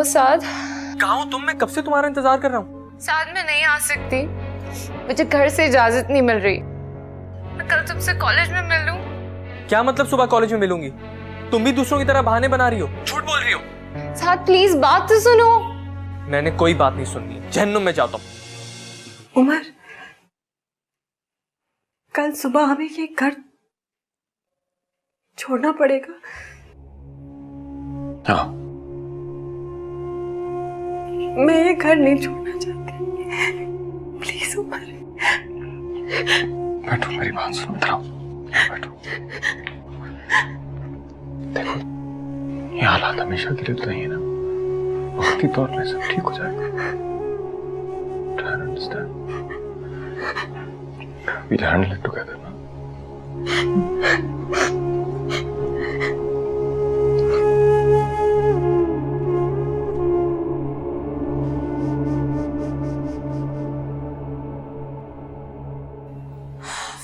Hello साद। कहाँ हो तुम? मैं कब से तुम्हारा इंतजार कर रहा हूँ। साद मैं नहीं आ सकती, मुझे घर से इजाजत नहीं मिल रही। मैं कल तुमसे कॉलेज में मिल लूं? क्या मतलब सुबह कॉलेज में मिलूंगी? तुम भी दूसरों की तरह बहाने बना रही हो, झूठ बोल रही हो। साद प्लीज बात तो सुनो। मैंने कोई बात नहीं सुननी है, जहन्नुम में जाता हूँ। उमर, कल सुबह हमें ये घर छोड़ना पड़ेगा। हाँ, मैं ये घर नहीं छोड़ना चाहती। प्लीज उमर। बैठो, मेरी बात सुनो, इधर आओ, बैठो। देखो, ये हालात हमेशा के लिए तो नहीं है ना, वक्ती तौर पे सब ठीक हो जाएगा। Try to understand. We'll handle it together, ना?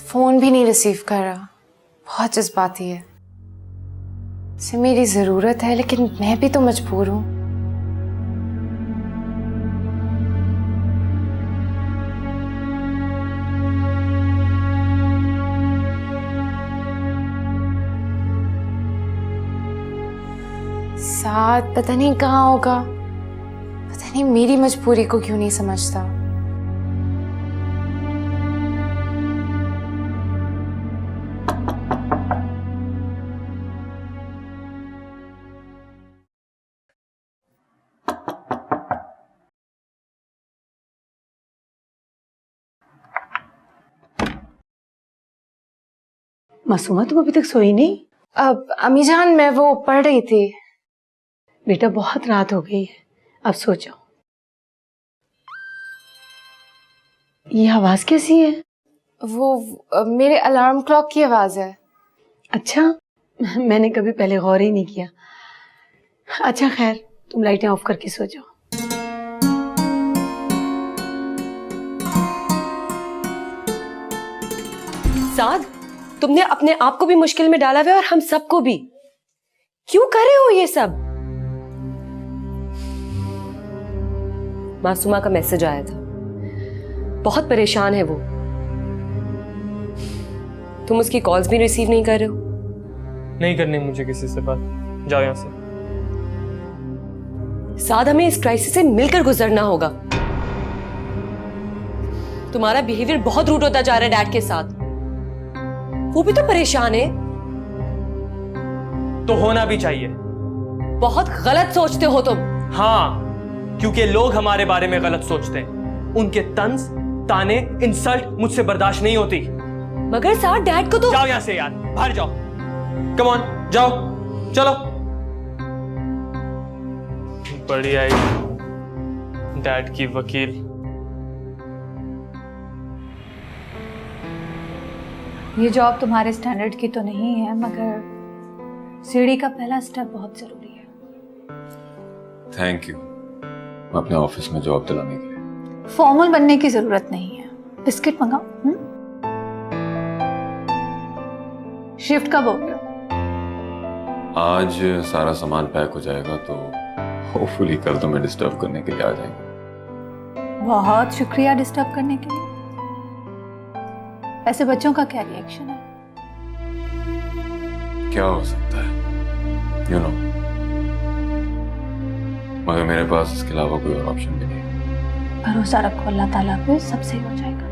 फोन भी नहीं रिसीव कर रहा, बहुत जज्बाती है। इसे मेरी जरूरत है लेकिन मैं भी तो मजबूर हूं। साथ पता नहीं कहाँ होगा, पता नहीं मेरी मजबूरी को क्यों नहीं समझता। मासूमा, तुम अभी तक सोई नहीं? अब अम्मी जान, मैं वो पढ़ रही थी। बेटा बहुत रात हो गई है, अब सो जाओ। ये आवाज कैसी है? वो मेरे अलार्म क्लॉक की आवाज है। अच्छा, मैंने कभी पहले गौर ही नहीं किया। अच्छा खैर, तुम लाइटें ऑफ करके सो जाओ। साद, तुमने अपने आप को भी मुश्किल में डाला हुआ है और हम सबको भी। क्यों कर रहे हो ये सब? मासूमा का मैसेज आया था, बहुत परेशान है वो। तुम उसकी कॉल्स भी रिसीव नहीं कर रहे हो। नहीं करनी मुझे किसी से बात, जाओ यहाँ से। साद, हमें इस क्राइसिस से मिलकर गुजरना होगा। तुम्हारा बिहेवियर बहुत रूड होता जा रहा है डैड के साथ, वो भी तो परेशान है। तो होना भी चाहिए। बहुत गलत सोचते हो तुम। हाँ, क्योंकि लोग हमारे बारे में गलत सोचते हैं। उनके तंज, ताने, इंसल्ट मुझसे बर्दाश्त नहीं होती। मगर साथ डैड को तो। जाओ यहाँ से यार, बाहर जाओ। कम ऑन, जाओ, चलो। बड़ी आई डैड की वकील। ये जॉब तुम्हारे स्टैंडर्ड की तो नहीं है, मगर सीढ़ी का पहला स्टेप बहुत जरूरी है। थैंक यू, मैं अपने ऑफिस में जॉब दिलाने के लिए। फॉर्मल बनने की जरूरत नहीं है। बिस्किट मंगाओ। शिफ्ट कब हो गया? आज सारा सामान पैक हो जाएगा तो होपफुली कल तुम्हें डिस्टर्ब करने के लिए आ जाएंगे। बहुत शुक्रिया डिस्टर्ब करने के लिए। ऐसे बच्चों का क्या रिएक्शन है? क्या हो सकता है, यू नो, मगर मेरे पास इसके अलावा कोई और ऑप्शन भी नहीं है। भरोसा रखो अल्लाह ताला पे, सब सही हो जाएगा।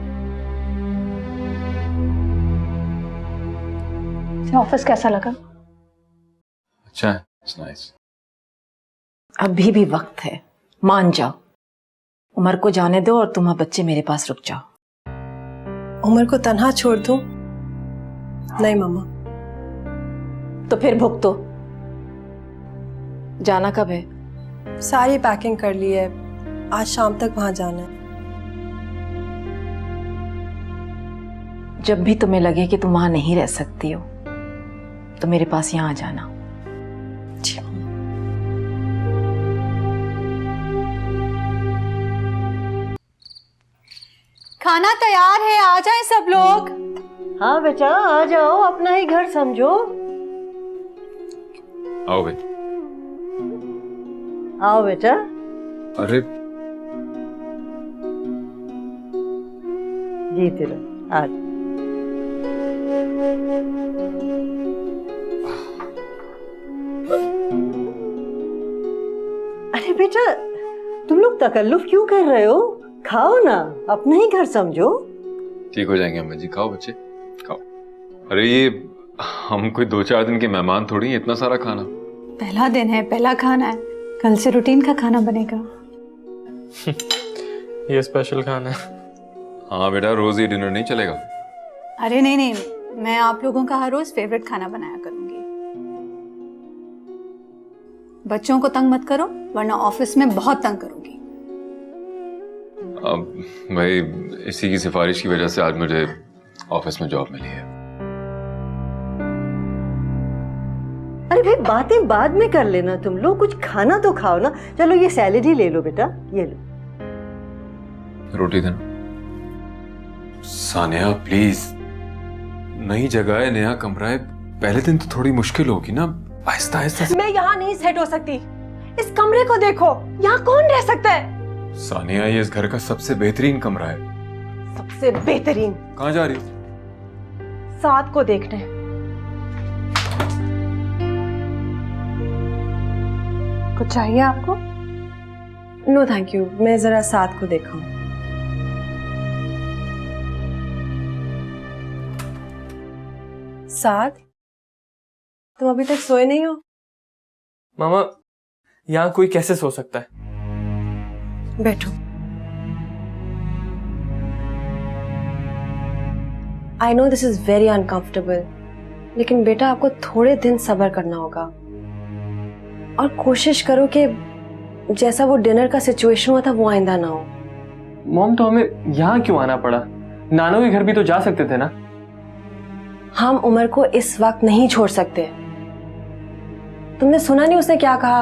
ऑफिस कैसा लगा? अच्छा है, इट्स नाइस। अभी भी वक्त है, मान जाओ। उमर को जाने दो और तुम बच्चे मेरे पास रुक जाओ। उमर को तन्हा छोड़ दूं? नहीं मम्मा। तो फिर भुगतो। जाना कब है? सारी पैकिंग कर ली है, आज शाम तक वहां जाना है। जब भी तुम्हें लगे कि तुम वहां नहीं रह सकती हो तो मेरे पास यहाँ आ जाना। जी। खाना तैयार है, आ जाएं सब लोग। हाँ बेटा आ जाओ, अपना ही घर समझो। आओ भाई। आओ बेटा। अरे जीते रहो। आज अरे बेटा, तुम लोग तकल्लुफ क्यों कर रहे हो? खाओ ना, अपना ही घर समझो। ठीक हो जाएंगे अम्मा जी, खाओ बच्चे खाओ। अरे ये हम कोई 2-4 दिन के मेहमान थोड़ी हैं, इतना सारा खाना। पहला दिन है, पहला खाना है, कल से रूटीन का खाना बनेगा। ये स्पेशल खाना है। हाँ बेटा, रोज ही डिनर नहीं चलेगा। अरे नहीं नहीं, मैं आप लोगों का हर रोज फेवरेट खाना बनाया करूंगी। बच्चों को तंग मत करो, वरना ऑफिस में बहुत तंग करूंगी। अब भाई इसी की सिफारिश की वजह से आज मुझे ऑफिस में जॉब मिली है। अरे भाई, बातें बाद में कर लेना, तुम लोग कुछ खाना तो खाओ ना। चलो ये सैलेड ही ले लो बेटा, ये लो। रोटी देना। सानिया प्लीज, नई जगह है, नया कमरा है, पहले दिन तो थोड़ी मुश्किल होगी ना, आहिस्ता आहिस्ता से। मैं यहाँ नहीं सेट हो सकती। इस कमरे को देखो, यहाँ कौन रह सकता है? सानिया ये इस घर का सबसे बेहतरीन कमरा है। सबसे बेहतरीन। कहाँ जा रही? साथ को देखने। कुछ चाहिए आपको? नो थैंक यू, मैं जरा साथ को देखा हूँ। साथ, तुम अभी तक सोए नहीं हो? मामा, यहाँ कोई कैसे सो सकता है? बैठो। I know this is very uncomfortable, लेकिन बेटा आपको थोड़े दिन सब्र करना होगा और कोशिश करो कि जैसा वो डिनर का सिचुएशन हुआ था वो आइंदा ना हो। मॉम, तो हमें यहाँ क्यों आना पड़ा? नानू के घर भी तो जा सकते थे ना। हम उमर को इस वक्त नहीं छोड़ सकते। तुमने सुना नहीं उसने क्या कहा?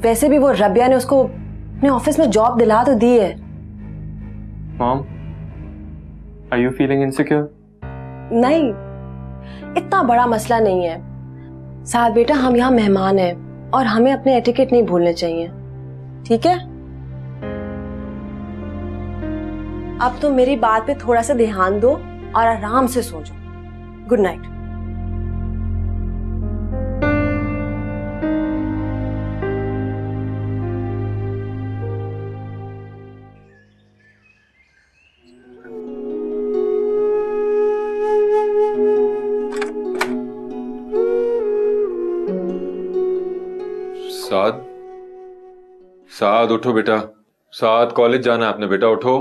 वैसे भी वो रबिया ने उसको अपने ऑफिस में जॉब दिला तो दी है। Mom, are you feeling insecure? नहीं, इतना बड़ा मसला नहीं है। साथ बेटा, हम यहाँ मेहमान हैं और हमें अपने एटिकेट नहीं भूलने चाहिए, ठीक है? अब तो मेरी बात पे थोड़ा सा ध्यान दो और आराम से सो जाओ। Good night. साद, साद उठो बेटा, साद कॉलेज जाना है आपने, बेटा उठो।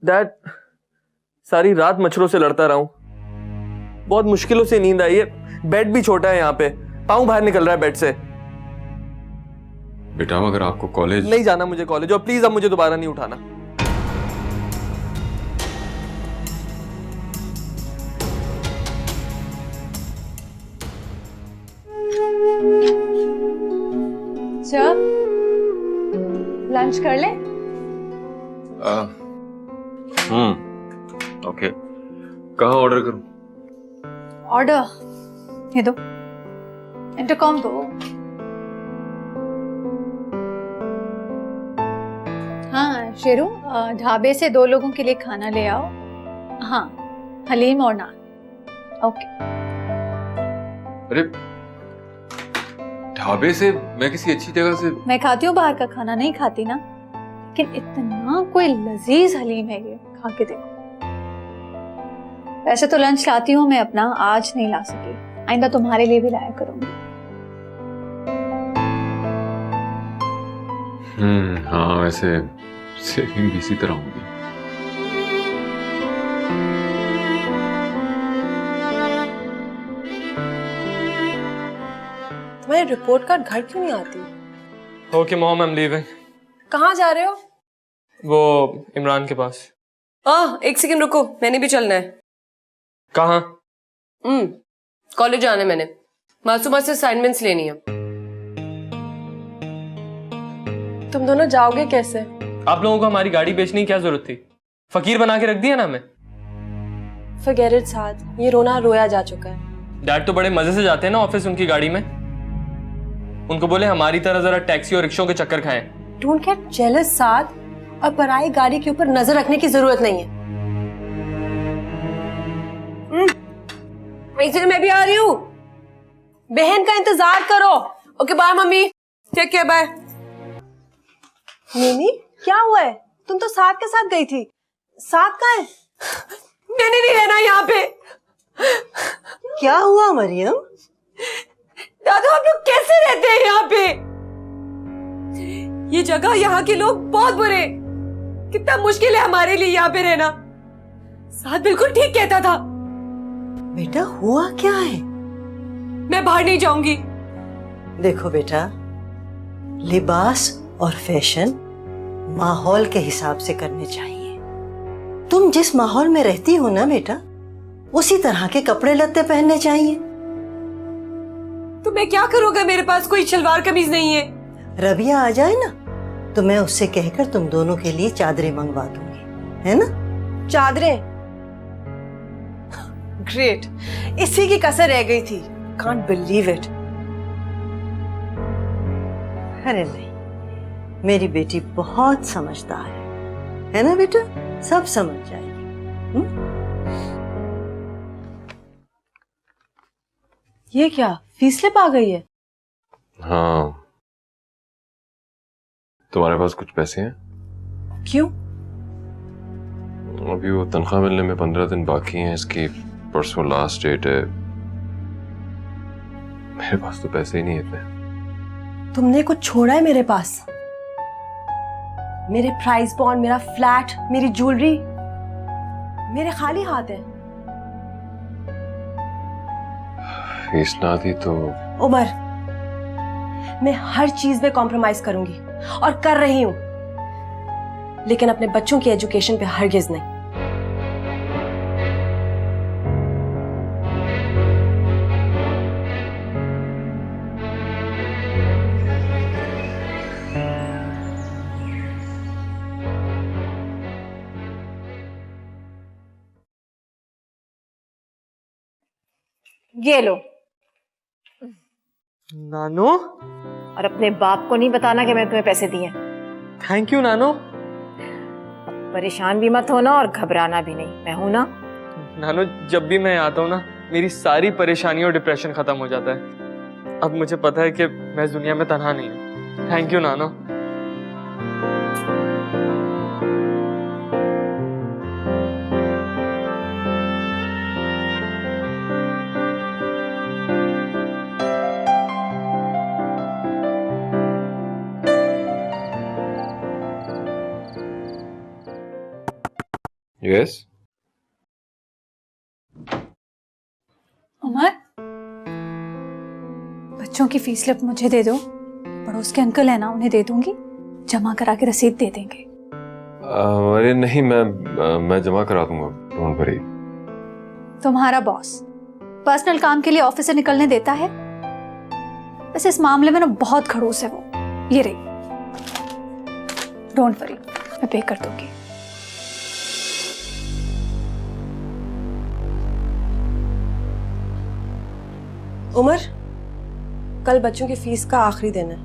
डैड, सारी रात मच्छरों से लड़ता रहा हूं, बहुत मुश्किलों से नींद आई है। बेड भी छोटा है यहाँ पे, पाँव बाहर निकल रहा है बेड से। बेटा अगर आपको कॉलेज नहीं जाना मुझे कॉलेज, और प्लीज अब मुझे दोबारा नहीं उठाना। सर, लंच कर ले? ओके, कहाँ ऑर्डर करूं? ऑर्डर ये दो, इंटरकॉम दो। हाँ शेरू, ढाबे से 2 लोगों के लिए खाना ले आओ। हाँ, हलीम और नान। ओके। अरे ढाबे से? मैं किसी अच्छी जगह से। मैं खाती हूँ बाहर का खाना, नहीं खाती ना, लेकिन इतना कोई लजीज हलीम है, ये खा के देखो। वैसे तो लंच लाती हूँ मैं अपना, आज नहीं ला सकी, आइंदा तुम्हारे लिए भी लाया करूंगी। हाँ वैसे सेविंग भी इसी तरह होगी। तुम्हारी रिपोर्ट कार्ड घर क्यों नहीं आती? Okay mom, I am leaving. कहाँ जा रहे हो? वो इमरान के पास। एक सेकंड रुको, मैंने भी चलना है। कहाँ? कॉलेज जाना है मैंने, मासूमा से असाइनमेंट्स लेनी है। तुम दोनों जाओगे कैसे? आप लोगों को हमारी गाड़ी बेचने की क्या जरूरत थी? फकीर बना के रख दिया ना हमें। Forget it, साद, ये रोना रोया जा चुका है। डैड तो बड़े मजे से जाते हैं ना ऑफिस उनकी गाड़ी में। उनको बोले हमारी तरह जरा टैक्सी और रिक्शों के चक्कर खाएं। Don't get jealous, साद, और पराई गाड़ी के ऊपर नजर रखने की जरूरत नहीं है। एक सेकंड, मैं भी आ रही हूँ। बहन का इंतजार करो। Okay bye mummy, take care, bye. मीमी, क्या हुआ है? तुम तो साथ के साथ गई थी। साथ कहाँ है? मैंने नहीं रहना यहाँ पे। क्या हुआ मरियम? दादू, आप लोग कैसे रहते हैं यहाँ पे? ये जगह, यहाँ के लोग बहुत बुरे। कितना मुश्किल है हमारे लिए यहाँ पे रहना। साथ बिल्कुल ठीक कहता था। बेटा हुआ क्या है? मैं बाहर नहीं जाऊंगी। देखो बेटा, लिबास और फैशन माहौल के हिसाब से करने चाहिए। तुम जिस माहौल में रहती हो ना बेटा, उसी तरह के कपड़े लत्ते पहनने चाहिए। तो मैं क्या करूंगा? मेरे पास कोई शलवार कमीज नहीं है। रबिया आ जाए ना तो मैं उससे कहकर तुम दोनों के लिए चादरें मंगवा दूंगी, है ना? चादरें? ग्रेट, इसी की कसर रह गई थी। Can't believe it. अरे नहीं, मेरी बेटी बहुत समझदार है ना बेटा? सब समझ जाएगी। ये क्या, फीस स्लिप आ गई है? हाँ, तुम्हारे पास कुछ पैसे हैं? क्यों? अभी वो तनख्वाह मिलने में 15 दिन बाकी हैं। इसकी परसों लास्ट डेट है। मेरे पास तो पैसे ही नहीं इतने। तुमने कुछ छोड़ा है मेरे पास? मेरे प्राइस बॉन्ड, मेरा फ्लैट, मेरी ज्वेलरी, मेरे खाली हाथ हैं। फीस ना दी तो? उमर, मैं हर चीज में कॉम्प्रोमाइज करूंगी और कर रही हूं, लेकिन अपने बच्चों की एजुकेशन पे हरगिज नहीं। ये लो। नानो, और अपने बाप को नहीं बताना कि मैंने तुम्हें पैसे दिए। थैंक यू नानो। परेशान भी मत होना और घबराना भी नहीं, मैं हूं ना। नानो, जब भी मैं आता हूँ ना, मेरी सारी परेशानी और डिप्रेशन खत्म हो जाता है। अब मुझे पता है कि मैं इस दुनिया में तन्हा नहीं हूँ। थैंक यू नानो। यस? उमर, बच्चों की फीस स्लिप मुझे दे दो। पड़ोस के अंकल है ना, उन्हें दे दूंगी, जमा करा के रसीद दे देंगे। अरे नहीं, मैं जमा करा दूंगा, डोंट वरी। तुम्हारा बॉस पर्सनल काम के लिए ऑफिस से निकलने देता है? वैसे इस मामले में ना बहुत खड़ूस है वो। ये रही, डोंट वरी, मैं पे कर दूंगी। उमर, कल बच्चों की फीस का आखिरी दिन है।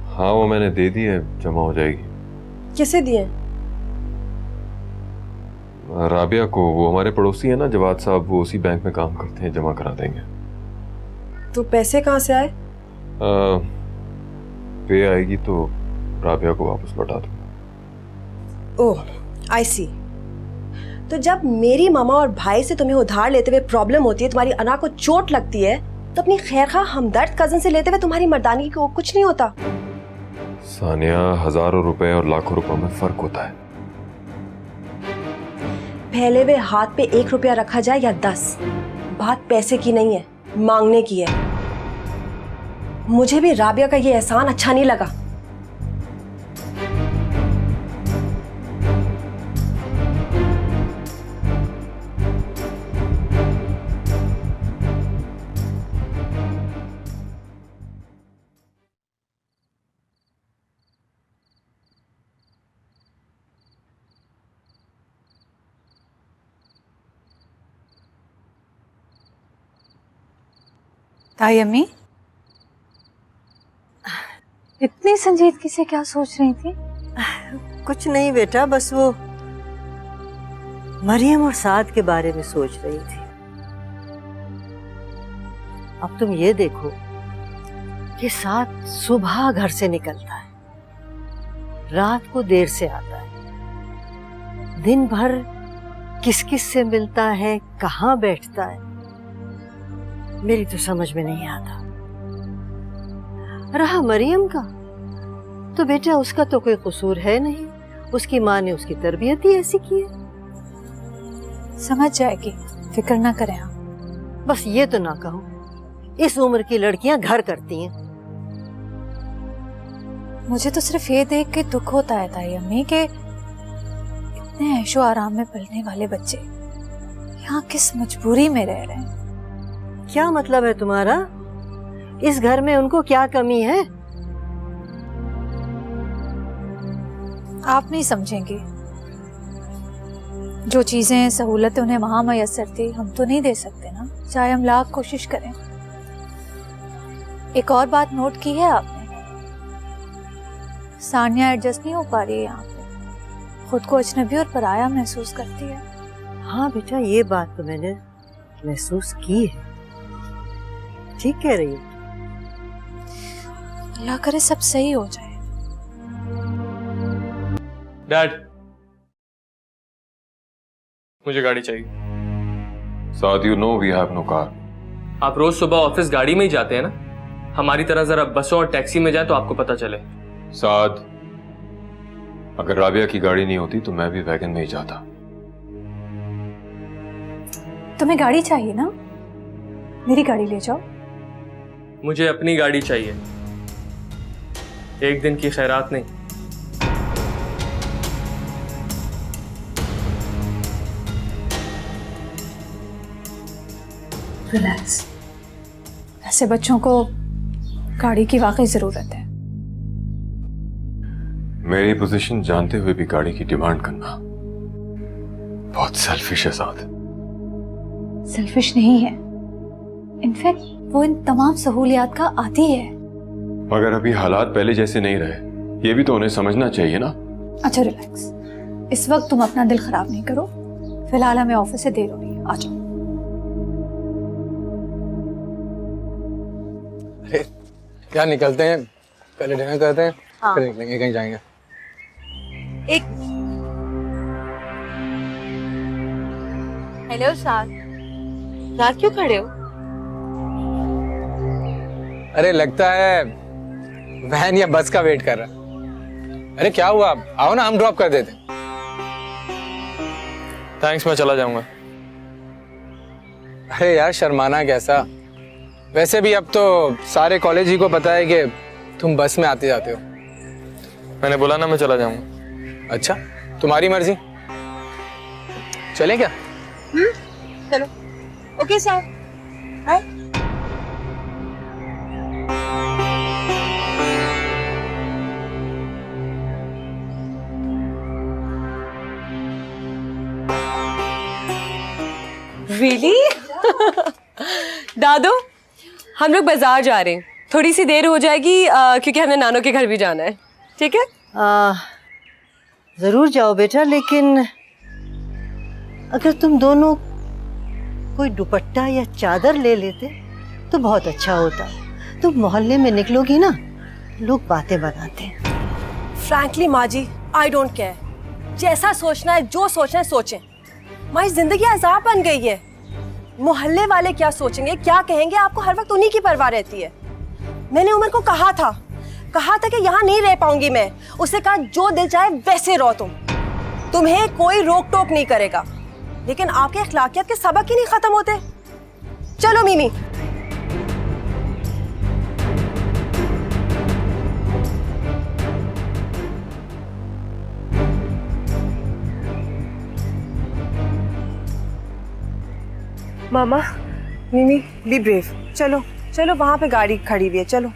हाँ, वो मैंने दे दी है, जमा हो जाएगी। किसे दिए? राबिया को। वो हमारे पड़ोसी है ना जवाद साहब, वो उसी बैंक में काम करते हैं, जमा करा देंगे। तो पैसे कहाँ से आए? पे आएगी तो राबिया को वापस लौटा दूंगा। ओह, आई सी। तो जब मेरी मामा और भाई से तुम्हें उधार लेते हुए प्रॉब्लम होती है, तुम्हारी अना को चोट लगती है, तो अपनी खैरखा हमदर्द कजन से लेते हुए तुम्हारी मर्दानगी को कुछ नहीं होता। सानिया, हजारों रुपए और लाखों रुपए में फर्क होता है। फैले हुए हाथ पे 1 रुपया रखा जाए या 10, बात पैसे की नहीं है, मांगने की है। मुझे भी राबिया का ये एहसान अच्छा नहीं लगा। ताई अम्मी, इतनी संजीदगी से क्या सोच रही थी? कुछ नहीं बेटा, बस वो मरियम और साद के बारे में सोच रही थी। अब तुम ये देखो कि साद सुबह घर से निकलता है, रात को देर से आता है, दिन भर किस किस से मिलता है, कहाँ बैठता है, मेरी तो समझ में नहीं आता। रहा मरियम का, तो बेटा उसका तो कोई कसूर है नहीं, उसकी माँ ने उसकी तरबियत ही ऐसी की है। समझ जाएगी, फिक्र ना करें आप। बस ये तो ना कहो इस उम्र की लड़कियां घर करती हैं। मुझे तो सिर्फ ये देख के दुख होता है ताई अम्मी कि इतने ऐशो आराम में पलने वाले बच्चे यहाँ किस मजबूरी में रह रहे हैं। क्या मतलब है तुम्हारा? इस घर में उनको क्या कमी है? आप नहीं समझेंगे। जो चीजें सहूलतें उन्हें वहां मैसर थी, हम तो नहीं दे सकते ना, चाहे हम लाख कोशिश करें। एक और बात नोट की है आपने? सानिया एडजस्ट नहीं हो पा रही है यहाँ पे, खुद को अजनबी और पराया महसूस करती है। हाँ बेटा, ये बात तो मैंने महसूस की है, ठीक कह रही हो। अल्लाह करे सब सही हो जाए। डैड, मुझे गाड़ी चाहिए। साद, you know we have no car. आप रोज सुबह ऑफिस गाड़ी में ही जाते हैं ना? हमारी तरह जरा बसों और टैक्सी में जाए तो आपको पता चले। साद, अगर राबिया की गाड़ी नहीं होती तो मैं भी वैगन में ही जाता। तुम्हें गाड़ी चाहिए ना? मेरी गाड़ी ले जाओ। मुझे अपनी गाड़ी चाहिए, एक दिन की खैरात नहीं। रिलैक्स। ऐसे बच्चों को गाड़ी की वाकई जरूरत है। मेरी पोजीशन जानते हुए भी गाड़ी की डिमांड करना बहुत सेल्फिश है साद। सेल्फिश नहीं है, इनफैक्ट वो इन तमाम सहूलियात का आदी है। मगर अभी हालात पहले जैसे नहीं रहे, ये भी तो उन्हें समझना चाहिए ना। अच्छा रिलैक्स, इस वक्त तुम अपना दिल खराब नहीं करो। फिलहाल हमें ऑफिस से देर हो रही है, आ जाओ। अरे यार निकलते हैं, पहले डिनर करते हैं, हाँ। फिर निकलेंगे, कहीं जाएंगे। एक हेलो साद, साद क्यों खड़े हो? अरे लगता है वैन या बस का वेट कर रहा। अरे क्या हुआ, आओ ना हम ड्रॉप कर देते। थैंक्स, मैं चला जाऊंगा। अरे यार शर्माना कैसा, वैसे भी अब तो सारे कॉलेज ही को पता है कि तुम बस में आते जाते हो। मैंने बोला ना मैं चला जाऊंगा। अच्छा तुम्हारी मर्जी, चलें क्या? चलो। Okay sir, bye. रियली? दादू, हम लोग बाजार जा रहे हैं, थोड़ी सी देर हो जाएगी क्योंकि हमें नानों के घर भी जाना है। ठीक है? जरूर जाओ बेटा, लेकिन अगर तुम दोनों कोई दुपट्टा या चादर ले लेते तो बहुत अच्छा होता। तुम मोहल्ले में निकलोगी ना, लोग बातें बनाते हैं। फ्रैंकली माँ जी, आई डोंट केयर। जैसा सोचना है, जो सोचना है सोचें। माँ जिंदगी अजाब बन गई है। मोहल्ले वाले क्या सोचेंगे, क्या कहेंगे, आपको हर वक्त उन्हीं की परवाह रहती है। मैंने उमर को कहा था कि यहाँ नहीं रह पाऊंगी मैं। उसे कहा जो दिल चाहे वैसे रहो तुम, तुम्हें कोई रोक टोक नहीं करेगा। लेकिन आपके अखलाकियत के सबक ही नहीं खत्म होते। चलो मिमी। मामा, मिमी, बी ब्रेव। चलो चलो, वहां पे गाड़ी खड़ी हुई है, चलो।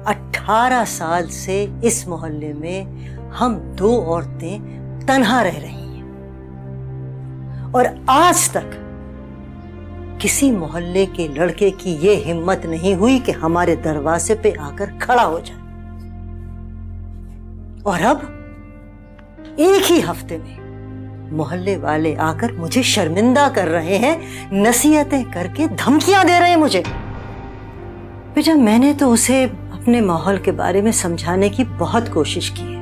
18 साल से इस मोहल्ले में हम दो औरतें तन्हा रह रही हैं और आज तक किसी मोहल्ले के लड़के की ये हिम्मत नहीं हुई कि हमारे दरवाजे पे आकर खड़ा हो जाए। और अब एक ही हफ्ते में मोहल्ले वाले आकर मुझे शर्मिंदा कर रहे हैं, नसीहतें करके धमकियां दे रहे हैं मुझे। बेटा, मैंने तो उसे अपने माहौल के बारे में समझाने की बहुत कोशिश की है,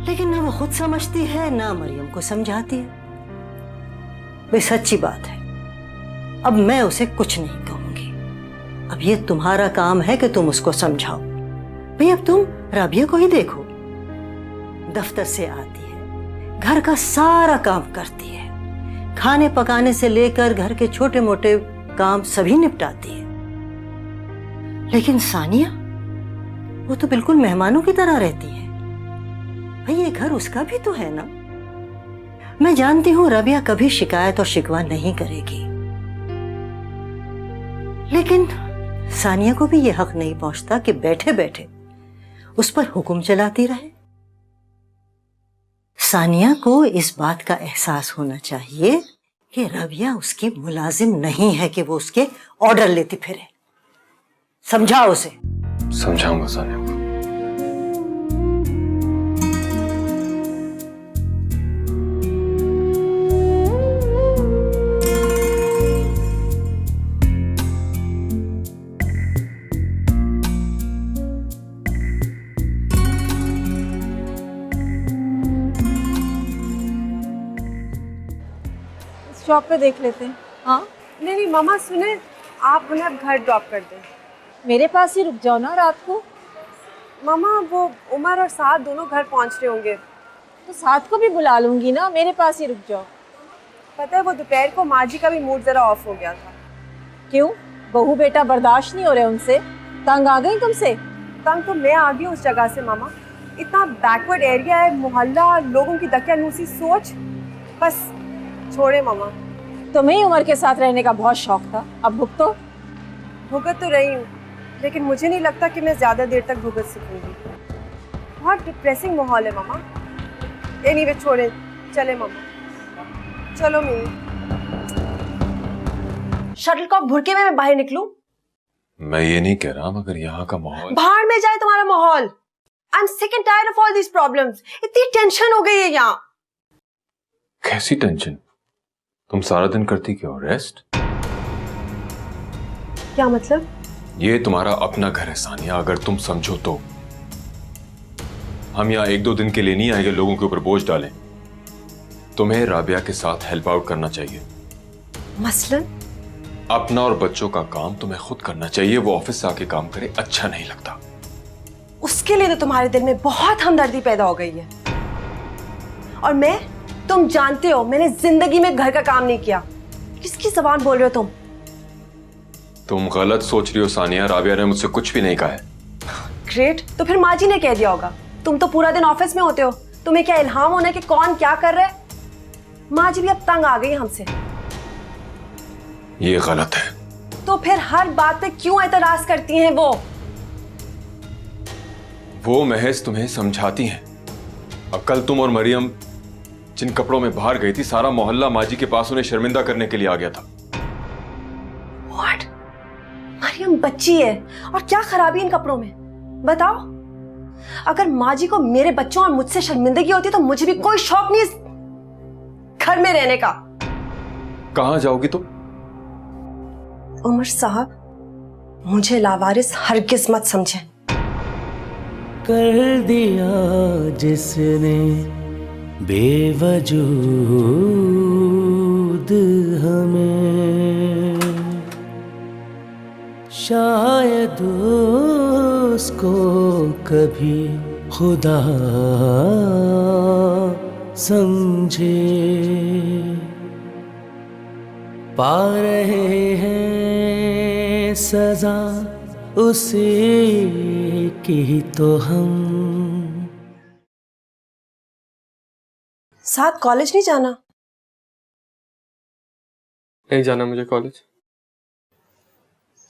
लेकिन ना वो खुद समझती है ना मरियम को समझाती है। भाई सच्ची बात है, अब मैं उसे कुछ नहीं कहूंगी। अब ये तुम्हारा काम है कि तुम उसको समझाओ। भाई अब तुम राबिया को ही देखो, दफ्तर से आती है, घर का सारा काम करती है, खाने पकाने से लेकर घर के छोटे मोटे काम सभी निपटाती है। लेकिन सानिया, वो तो बिल्कुल मेहमानों की तरह रहती है। भाई ये घर उसका भी तो है ना। मैं जानती हूं राबिया कभी शिकायत और शिकवा नहीं करेगी, लेकिन सानिया को भी ये हक नहीं पहुंचता कि बैठे बैठे उस पर हुक्म चलाती रहे। सानिया को इस बात का एहसास होना चाहिए कि राबिया उसकी मुलाजिम नहीं है कि वो उसके ऑर्डर लेती फिरे। समझाओ उसे। समझाऊंगा सानिया को। शॉप पे देख लेते हैं। हाँ नहीं नहीं मामा सुने, आप उन्हें अब घर ड्रॉप कर दें। मेरे पास ही रुक जाओ ना रात को। मामा वो उमर और साथ दोनों घर पहुंच रहे होंगे। तो साथ को भी बुला लूंगी ना, मेरे पास ही रुक जाओ। पता है वो दोपहर को माँ जी का भी मूड जरा ऑफ हो गया था। क्यों, बहू बेटा बर्दाश्त नहीं हो रहे उनसे? तंग आ गई तुमसे? तंग तो मैं आ गई उस जगह से मामा। इतना बैकवर्ड एरिया है, मोहल्ला, लोगों की दकियानूसी सोच। बस छोड़े मामा। तुम्हें ही उमर के साथ रहने का बहुत शौक था, अब भुगतो। भुगत तो रही हूँ, लेकिन मुझे नहीं लगता कि मैं ज्यादा देर तक भुगत सकूंगी। बहुत डिप्रेसिंग माहौल है मामा। एनीवे छोड़े, चले मामा। चलो मिमी। शटलकॉक भुरके में मैं बाहर निकलूं? मैं ये नहीं कह रहा, मगर यहाँ का माहौल। बाहर में जाए तुम्हारा माहौल। I am sick and tired of all these problems. इतनी टेंशन हो गई है यहाँ। कैसी टेंशन? तुम सारा दिन करती क्यों? रेस्ट? क्या मतलब? ये तुम्हारा अपना घर है सानिया, अगर तुम समझो तो। हम यहाँ 1-2 दिन के लिए नहीं आएंगे लोगों के ऊपर बोझ डालें। तुम्हें राबिया के साथ हेल्प आउट करना चाहिए। मसलन? अपना और बच्चों का काम तुम्हें खुद करना चाहिए। वो ऑफिस से आके काम करे, अच्छा नहीं लगता। उसके लिए तो तुम्हारे दिल में बहुत हमदर्दी पैदा हो गई है। और मैं, तुम जानते हो मैंने जिंदगी में घर का काम नहीं किया। किसकी जबान बोल रहे हो तुम? तुम गलत सोच रही हो सानिया, राबिया ने मुझसे कुछ भी नहीं कहा है। ग्रेट, तो फिर माँ जी ने कह दिया होगा। तुम तो पूरा दिन ऑफिस में होते हो, तुम्हें क्या इल्हाम होना है कि कौन क्या कर रहा है? माँ जी भी अब तंग आ गई हमसे। ये गलत है। तो फिर हर बात पे क्यों एतराज करती हैं वो? वो महज तुम्हें समझाती हैं। अब कल तुम और मरियम जिन कपड़ों में बाहर गई थी, सारा मोहल्ला माँ जी के पास उन्हें शर्मिंदा करने के लिए आ गया था। What? मरियम बच्ची है और क्या खराबी इन कपड़ों में? बताओ। अगर माँ जी को मेरे बच्चों और मुझसे शर्मिंदगी होती तो मुझे भी कोई शौक नहीं इस घर में रहने का। कहां जाओगी तुम? उमर साहब, मुझे लावारिस हरगिज मत समझें। कर दिया जिसने बेवजूद हमें, शायद उसको कभी खुदा समझे। पा रहे हैं सजा उसी की तो हम। साथ कॉलेज नहीं जाना? नहीं जाना मुझे कॉलेज।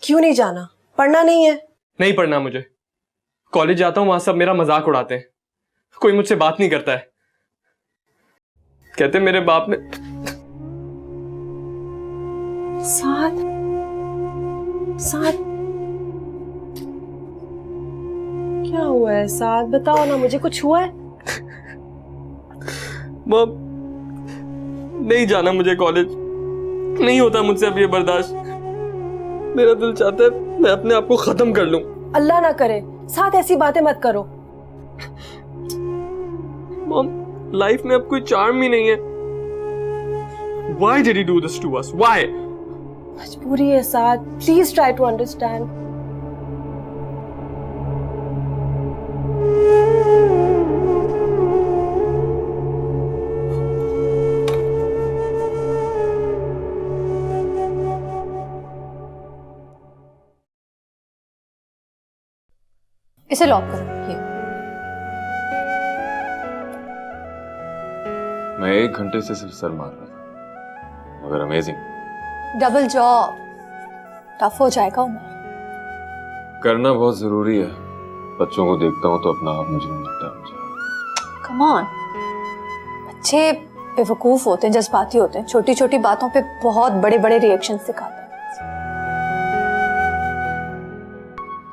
क्यों नहीं जाना? पढ़ना नहीं है? नहीं पढ़ना मुझे। कॉलेज जाता हूं, वहां सब मेरा मजाक उड़ाते हैं, कोई मुझसे बात नहीं करता है। कहते मेरे बाप ने साथ साथ क्या हुआ है साथ? बताओ ना मुझे, कुछ हुआ है? मॉम, नहीं जाना मुझे कॉलेज, नहीं होता मुझसे अब ये बर्दाश्त। मेरा दिल चाहता है मैं अपने आप को खत्म कर लूं। अल्लाह ना करे, साथ ऐसी बातें मत करो। मॉम, लाइफ में अब कोई चार्म ही नहीं है। Why did he do this to us? Why? मजबूरी है साथ, प्लीज ट्राई टू अंडरस्टैंड। इसे लॉक करो। ये मैं 1 घंटे से सिर्फ सर मार रहा था, मगर अमेजिंग। डबल जॉब टफ हो जाएगा उमर। करना बहुत जरूरी है। बच्चों को देखता हूँ तो अपना आप मुझे लगता है मुझे। कम ऑन, बच्चे बेवकूफ होते हैं, जज्बाती होते हैं, छोटी छोटी बातों पे बहुत बड़े बड़े रिएक्शंस दिखाते हैं।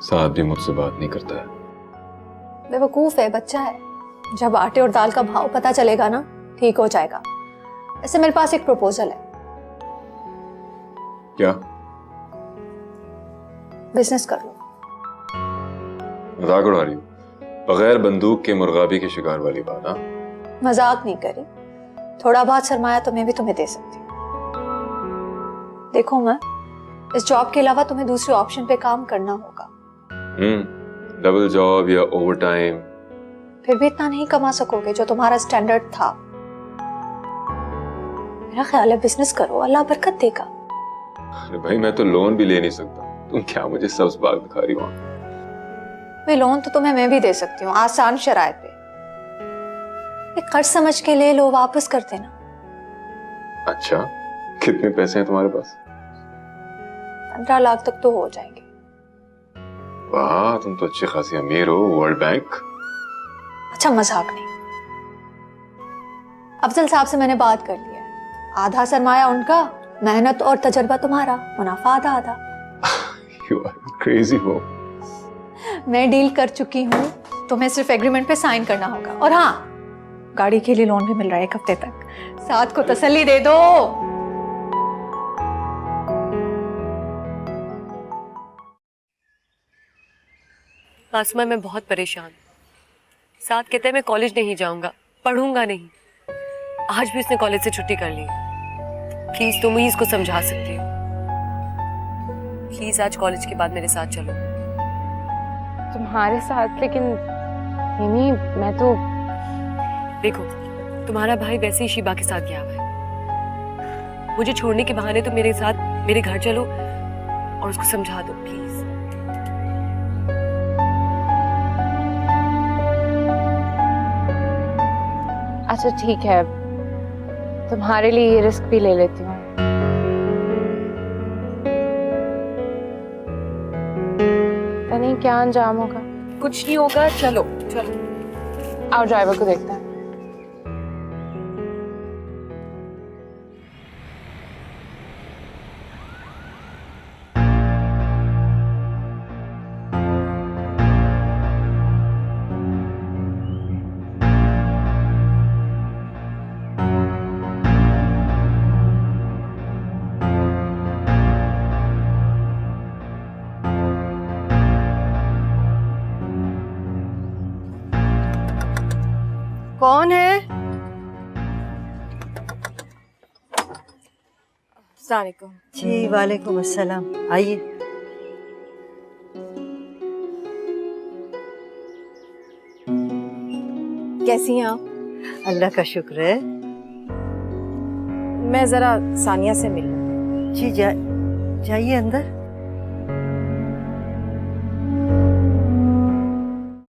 साथ भी मुझसे बात नहीं करता है। बेवकूफ है, बच्चा है। जब आटे और दाल का भाव पता चलेगा ना, ठीक हो जाएगा। ऐसे मेरे पास एक प्रपोजल है। क्या? बिजनेस कर लो। मजाक उड़ा रही हूँ? बगैर बंदूक के मुर्गाबी के शिकार वाली बात। हाँ, मजाक नहीं करी। थोड़ा बहुत सरमाया तो मैं भी तुम्हें दे सकती हूँ। देखो मैं, इस जॉब के अलावा तुम्हें दूसरे ऑप्शन पे काम करना होगा। डबल जॉब या ओवरटाइम? फिर भी इतना नहीं कमा सकोगे जो तुम्हारा स्टैंडर्ड था। मेरा ख्याल है बिजनेस करो, अल्लाह बरकत देगा। अरे भाई, मैं तो लोन भी ले नहीं सकता। तुम क्या मुझे सब्ज बाग दिखा रही हो? वे लोन तो तुम्हें मैं भी दे सकती हूँ, आसान शराइत पे। एक कर्ज समझ के ले लो, वापस कर देना। अच्छा, कितने पैसे हैं तुम्हारे पास? 15 लाख तक तो हो जाएंगे। वाह, तुम तो अच्छी खासी अमीर हो। World bank? अच्छा, मजाक नहीं। अफजल साहब से मैंने बात कर लिया है। आधा सरमाया उनका, मेहनत और तजर्बा तुम्हारा, मुनाफा आधा आधा। You are crazy हो। मैं डील कर चुकी हूँ, तुम्हें सिर्फ एग्रीमेंट पे साइन करना होगा। और हाँ, गाड़ी के लिए लोन भी मिल रहा है 1 हफ्ते तक। साथ को तसल्ली दे दो। आसमा, मैं बहुत परेशान। साथ कहते हैं मैं कॉलेज नहीं जाऊंगा, पढ़ूंगा नहीं। आज भी उसने कॉलेज से छुट्टी कर ली। प्लीज तुम ही इसको समझा सकती हो। प्लीज आज कॉलेज के बाद मेरे साथ चलो। तुम्हारे साथ? लेकिन नहीं, मैं तो। देखो, तुम्हारा भाई वैसे ही शिबा के साथ गया हुआ है। मुझे छोड़ने के बहाने तुम मेरे साथ मेरे घर चलो और उसको समझा दो प्लीज। अच्छा ठीक है, तुम्हारे लिए ये रिस्क भी ले लेती हूँ। पता नहीं क्या अंजाम होगा। कुछ नहीं होगा, चलो चलो। आओ ड्राइवर को देखते हैं। कौन है? अस्सलाम वालेकुम। जी वालेकुम अस्सलाम। आइए। कैसी हैं आप? अल्लाह का शुक्र है। मैं जरा सानिया से मिलूं। जी जाइए अंदर।